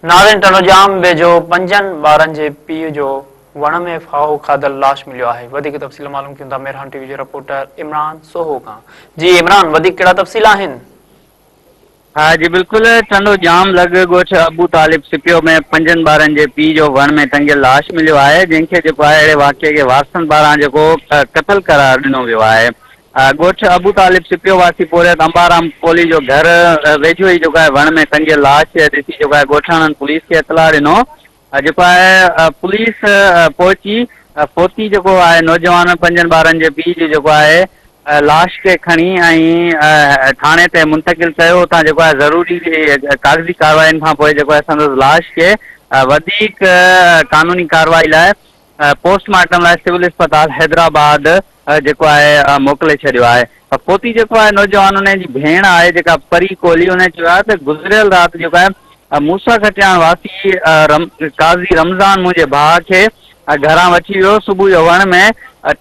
नाज़रीन टनोजाम वेझो 5 ॿारनि जे पीउ जो वण में फाहो खाधल लाश मिलियो आहे। वधीक तफ़सील मालूम कयूं था मेरहान टीवी जे रिपोर्टर इमरान सोहो खां। जी इमरान, वधीक कहिड़ा तफ़सील आहिनि? हाँ जी बिल्कुल। टनोजाम लॻ ॻोठ अबू तालिब सिपियो में 5 ॿारनि जे पीउ जो वण में टंगियल लाश मिलियो आहे, जंहिंखे जेको आहे अहिड़े वाक़िए खे वारसनि पारां जेको क़तल करार ॾिनो वियो आहे। ॻोठ अबू तालिब सिपियो वासी पोरियत अंबाराम कोली जो घर वेझो ई जेको आहे वण में टंगियल लाश ॾिसी जेको आहे ॻोठाणनि पुलिस खे इतला ॾिनो। जेको आहे पुलिस पहुची फोती जेको आहे नौजवान 5 ॿारनि जे पीउ जो जेको आहे लाश खे खणी ऐं थाणे ते मुंतकिल कयो। उतां जेको आहे ज़रूरी कागज़ी कार्रवाइनि खां पोइ जेको आहे संदसि लाश खे वधीक कानूनी कार्रवाई लाइ पोस्टमार्टम लाइ सिविल अस्पताल हैदराबाद जेको आहे मोकिले छॾियो आहे। पोती जेको आहे नौजवान उन जी भेण आहे जेका परी कोहली, उन चयो आहे त गुज़िरियल राति जेको आहे मूसा खटियाण वासी काज़ी रमज़ान मुंहिंजे भाउ खे घरां वठी वियो। सुबुह जो वण में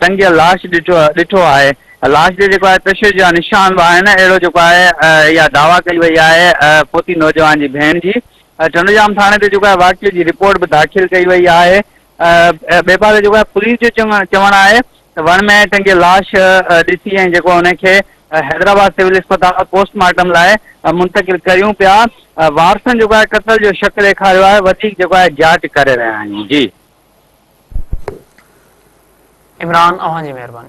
टंगियल लाश ॾिठो आहे। लाश ते जेको आहे तशदुद जा निशान बि आहिनि। अहिड़ो जेको आहे इहा दावा कई वई आहे पोती नौजवान जी भेण जी। टनोजाम थाणे ते जेको आहे वाक़िए जी रिपोर्ट बि दाख़िल कई वई आहे। ॿिए पासे जेको आहे पुलिस जो चवणु आहे त वण में टंगियल लाश ॾिसी ऐं जेको हुनखे हैदराबाद सिविल अस्पताल पोस्टमार्टम लाइ मुंतकिल करियूं पिया। वारसनि जेको आहे क़तल जो शक ॾेखारियो आहे। वधीक जेको आहे जांच करे रहिया आहियूं। जी इमरान, अव्हां जी महिरबानी।